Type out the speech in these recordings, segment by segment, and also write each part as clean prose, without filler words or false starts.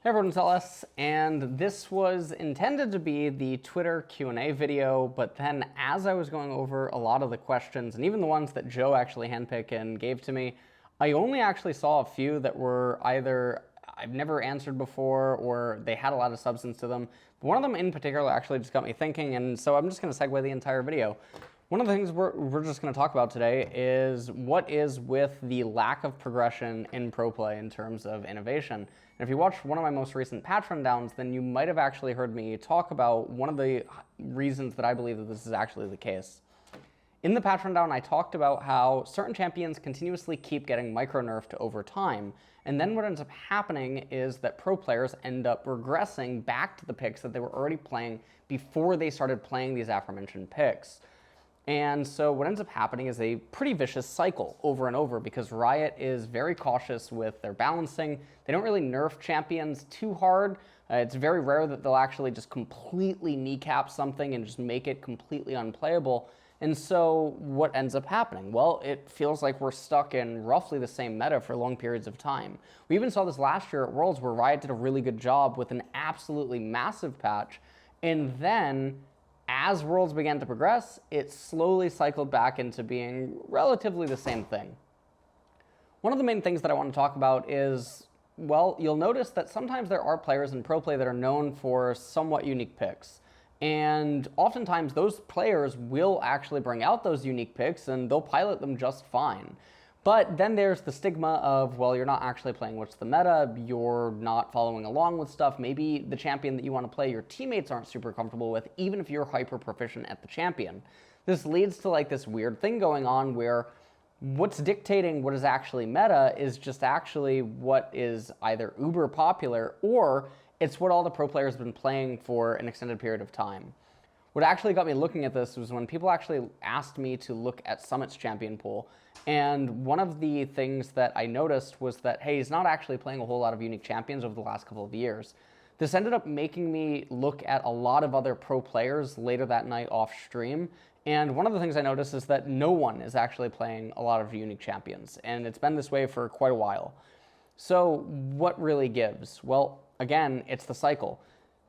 Hey everyone, it's LS, and this was intended to be the Twitter Q&A video, but then as I was going over a lot of the questions, and even the ones that Joe actually handpicked and gave to me, I only actually saw a few that were either I've never answered before or they had a lot of substance to them. But one of them in particular actually just got me thinking, and so I'm just going to segue the entire video. One of the things we're just going to talk about today is what is with the lack of progression in pro play in terms of innovation. And if you watched one of my most recent patch rundowns, then you might have actually heard me talk about one of the reasons that I believe that this is actually the case. In the patch rundown, I talked about how certain champions continuously keep getting micro-nerfed over time, and then what ends up happening is that pro players end up regressing back to the picks that they were already playing before they started playing these aforementioned picks. And so what ends up happening is a pretty vicious cycle over and over because Riot is very cautious with their balancing. They don't really nerf champions too hard. It's very rare that they'll actually just completely kneecap something and just make it completely unplayable. And so what ends up happening? Well, it feels like we're stuck in roughly the same meta for long periods of time. We even saw this last year at Worlds where Riot did a really good job with an absolutely massive patch, and then as Worlds began to progress, it slowly cycled back into being relatively the same thing. One of the main things that I want to talk about is, well, you'll notice that sometimes there are players in pro play that are known for somewhat unique picks. And oftentimes those players will actually bring out those unique picks and they'll pilot them just fine. But then there's the stigma of, well, you're not actually playing what's the meta, you're not following along with stuff, maybe the champion that you want to play your teammates aren't super comfortable with, even if you're hyper proficient at the champion. This leads to like this weird thing going on where what's dictating what is actually meta is just actually what is either uber popular or it's what all the pro players have been playing for an extended period of time. What actually got me looking at this was when people actually asked me to look at Summit's champion pool. And one of the things that I noticed was that, hey, he's not actually playing a whole lot of unique champions over the last couple of years. This ended up making me look at a lot of other pro players later that night off stream. And one of the things I noticed is that no one is actually playing a lot of unique champions. And it's been this way for quite a while. So what really gives? Well, again, it's the cycle.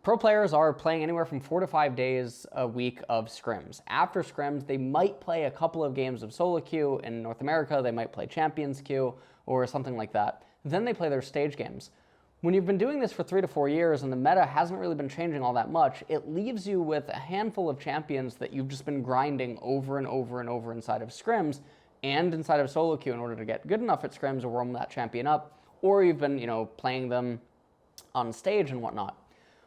Pro players are playing anywhere from 4 to 5 days a week of scrims. After scrims, they might play a couple of games of solo queue. In North America, they might play Champions queue or something like that. Then they play their stage games. When you've been doing this for 3 to 4 years and the meta hasn't really been changing all that much, it leaves you with a handful of champions that you've just been grinding over and over and over inside of scrims and inside of solo queue in order to get good enough at scrims or warm that champion up, or you've been, playing them on stage and whatnot.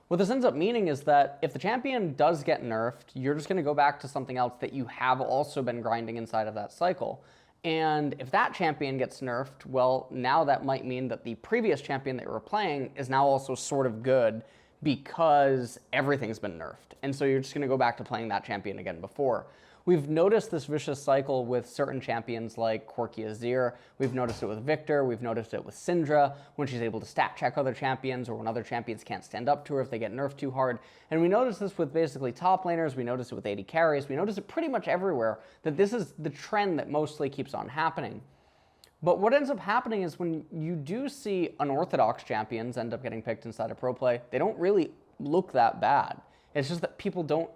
What this ends up meaning is that if the champion does get nerfed, you're just going to go back to something else that you have also been grinding inside of that cycle. And if that champion gets nerfed, well, now that might mean that the previous champion that you were playing is now also sort of good because everything's been nerfed. And so you're just going to go back to playing that champion again before. We've noticed this vicious cycle with certain champions like Corki Azir. We've noticed it with Victor. We've noticed it with Syndra when she's able to stat check other champions or when other champions can't stand up to her if they get nerfed too hard. And we notice this with basically top laners. We notice it with AD carries. We notice it pretty much everywhere that this is the trend that mostly keeps on happening. But what ends up happening is when you do see unorthodox champions end up getting picked inside of pro play, they don't really look that bad. It's just that people don't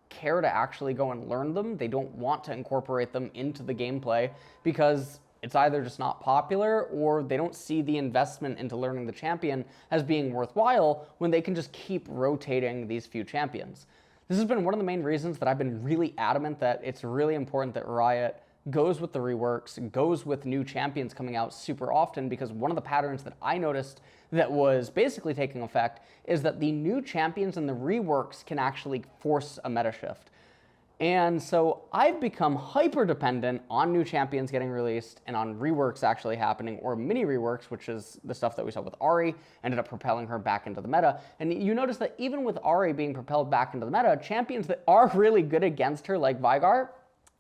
care to actually go and learn them. They don't want to incorporate them into the gameplay because it's either just not popular or they don't see the investment into learning the champion as being worthwhile when they can just keep rotating these few champions. This has been one of the main reasons that I've been really adamant that it's really important that Riot goes with the reworks, goes with new champions coming out super often, because one of the patterns that I noticed that was basically taking effect is that the new champions and the reworks can actually force a meta shift. And so I've become hyper dependent on new champions getting released and on reworks actually happening, or mini reworks, which is the stuff that we saw with Ahri, ended up propelling her back into the meta. And you notice that even with Ahri being propelled back into the meta, champions that are really good against her, like Veigar,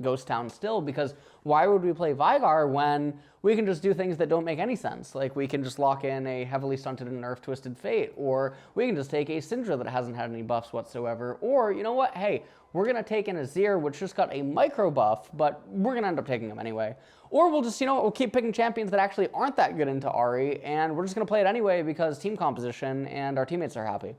ghost town still, because why would we play Veigar when we can just do things that don't make any sense? Like, we can just lock in a heavily stunted and nerf Twisted Fate, or we can just take a Syndra that hasn't had any buffs whatsoever, or, you know what, hey, we're going to take in a Azir, which just got a micro buff, but we're going to end up taking him anyway. Or we'll just, you know, we'll keep picking champions that actually aren't that good into Ahri, and we're just going to play it anyway because team composition and our teammates are happy.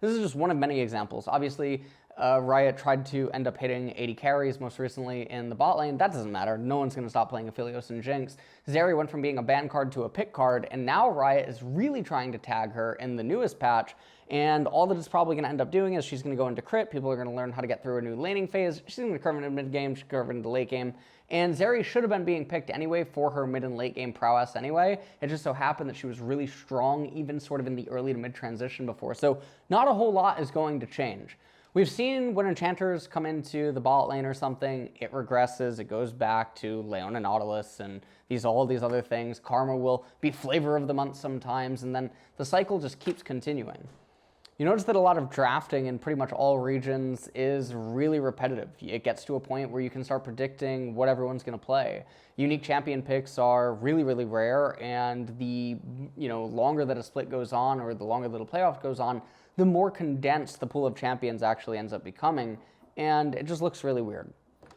This is just one of many examples. Obviously, Riot tried to end up hitting 80 carries most recently in the bot lane. That doesn't matter. No one's going to stop playing Aphelios and Jinx. Zeri went from being a ban card to a pick card, and now Riot is really trying to tag her in the newest patch. And all that it's probably going to end up doing is she's going to go into crit. People are going to learn how to get through a new laning phase. She's going to curve into mid game. She's curve into late game. And Zeri should have been being picked anyway for her mid and late game prowess anyway. It just so happened that she was really strong even sort of in the early to mid transition before. So not a whole lot is going to change. We've seen when enchanters come into the bot lane or something, it regresses, it goes back to Leona Nautilus and all these other things. Karma will be flavor of the month sometimes, and then the cycle just keeps continuing. You notice that a lot of drafting in pretty much all regions is really repetitive. It gets to a point where you can start predicting what everyone's going to play. Unique champion picks are really, really rare, and the longer that a split goes on or the longer that a playoff goes on, the more condensed the pool of champions actually ends up becoming, and it just looks really weird.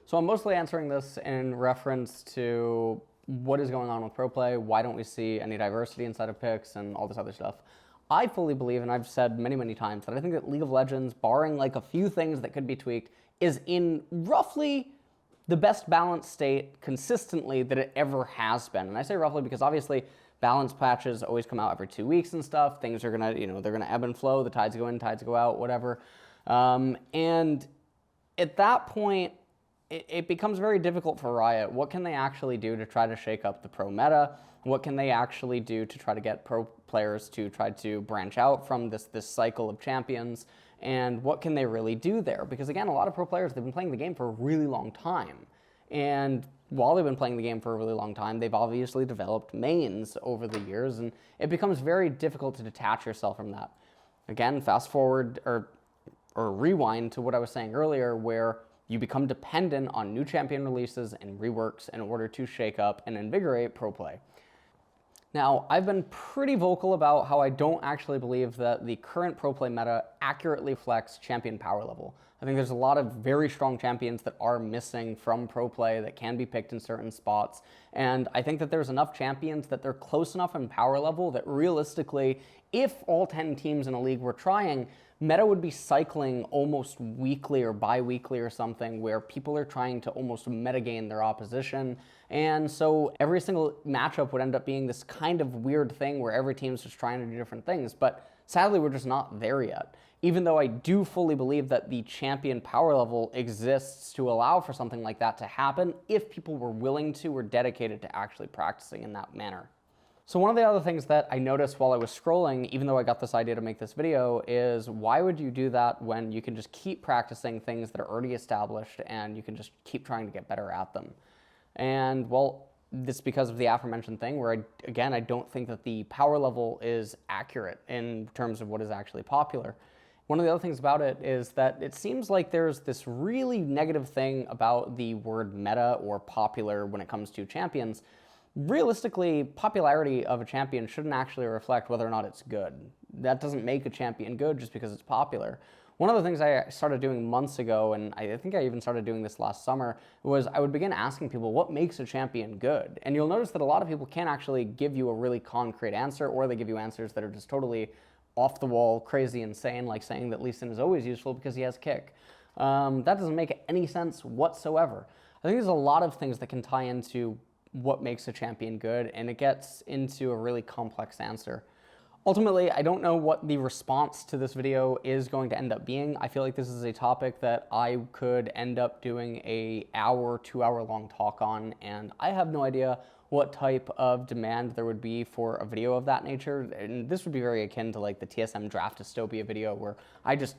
So I'm mostly answering this in reference to what is going on with pro play, why don't we see any diversity inside of picks, and all this other stuff. I fully believe, and I've said many, many times, that I think that League of Legends, barring like a few things that could be tweaked, is in roughly the best balanced state consistently that it ever has been. And I say roughly because obviously balance patches always come out every 2 weeks and stuff. Things are gonna, they're gonna ebb and flow. The tides go in, tides go out, whatever. And at that point, it becomes very difficult for Riot. What can they actually do to try to shake up the pro meta? What can they actually do to try to get pro players to try to branch out from this cycle of champions? And what can they really do there? Because again, a lot of pro players, they've been playing the game for a really long time. And while they've been playing the game for a really long time, they've obviously developed mains over the years, and it becomes very difficult to detach yourself from that. Again, fast forward or rewind to what I was saying earlier, where you become dependent on new champion releases and reworks in order to shake up and invigorate pro play. Now, I've been pretty vocal about how I don't actually believe that the current pro play meta accurately reflects champion power level. I think there's a lot of very strong champions that are missing from pro play that can be picked in certain spots. And I think that there's enough champions that they're close enough in power level that realistically, if all 10 teams in a league were trying, meta would be cycling almost weekly or bi-weekly or something, where people are trying to almost metagame their opposition. And so every single matchup would end up being this kind of weird thing where every team's just trying to do different things. But sadly, we're just not there yet. Even though I do fully believe that the champion power level exists to allow for something like that to happen if people were willing to or dedicated to actually practicing in that manner. So one of the other things that I noticed while I was scrolling, even though I got this idea to make this video, is why would you do that when you can just keep practicing things that are already established and you can just keep trying to get better at them? And well, this is because of the aforementioned thing where, I don't think that the power level is accurate in terms of what is actually popular. One of the other things about it is that it seems like there's this really negative thing about the word meta or popular when it comes to champions. Realistically, popularity of a champion shouldn't actually reflect whether or not it's good. That doesn't make a champion good just because it's popular. One of the things I started doing months ago, and I think I even started doing this last summer, was I would begin asking people what makes a champion good. And you'll notice that a lot of people can't actually give you a really concrete answer, or they give you answers that are just totally off the wall, crazy, insane, like saying that Lee Sin is always useful because he has kick. That doesn't make any sense whatsoever. I think there's a lot of things that can tie into what makes a champion good, and it gets into a really complex answer. Ultimately, I don't know what the response to this video is going to end up being. I feel like this is a topic that I could end up doing a 2-hour long talk on, and I have no idea what type of demand there would be for a video of that nature. And this would be very akin to like the TSM draft dystopia video where I just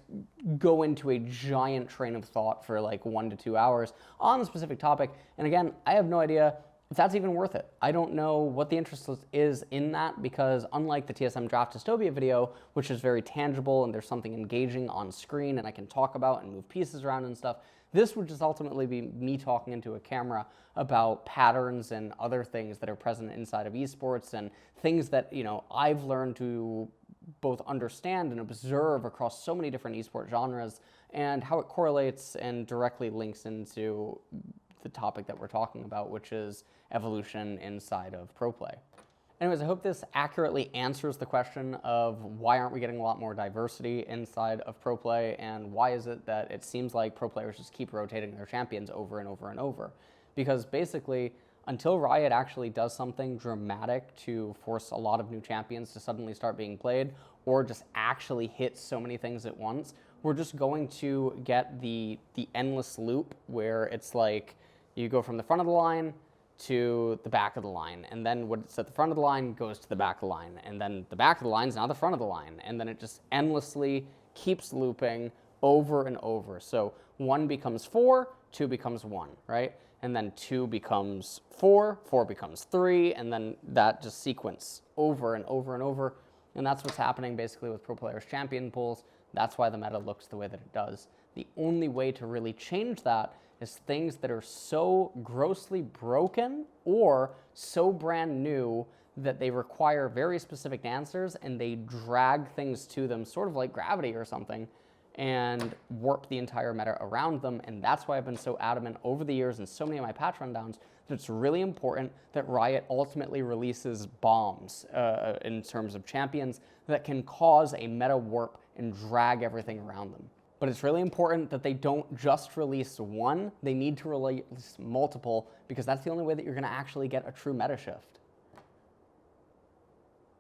go into a giant train of thought for like 1 to 2 hours on a specific topic. And again, I have no idea if that's even worth it. I don't know what the interest is in that, because unlike the TSM Draft Dystopia video, which is very tangible and there's something engaging on screen and I can talk about and move pieces around and stuff, This would just ultimately be me talking into a camera about patterns and other things that are present inside of esports and things that, I've learned to both understand and observe across so many different esport genres, and how it correlates and directly links into the topic that we're talking about, which is evolution inside of pro play. Anyways, I hope this accurately answers the question of why aren't we getting a lot more diversity inside of pro play, and why is it that it seems like pro players just keep rotating their champions over and over and over. Because basically, until Riot actually does something dramatic to force a lot of new champions to suddenly start being played, or just actually hit so many things at once, we're just going to get the endless loop where it's like you go from the front of the line to the back of the line, and then what's at the front of the line goes to the back of the line, and then the back of the line is now the front of the line, and then it just endlessly keeps looping over and over. So 1 becomes 4, 2 becomes 1, right? And then 2 becomes 4, 4 becomes 3, and then that just sequence over and over and over. And that's what's happening basically with pro players' champion pools. That's why the meta looks the way that it does. The only way to really change that is things that are so grossly broken or so brand new that they require very specific answers, and they drag things to them, sort of like gravity or something, and warp the entire meta around them. And that's why I've been so adamant over the years in so many of my patch rundowns that it's really important that Riot ultimately releases bombs in terms of champions that can cause a meta warp and drag everything around them. But it's really important that they don't just release one, they need to release multiple, because that's the only way that you're going to actually get a true meta shift.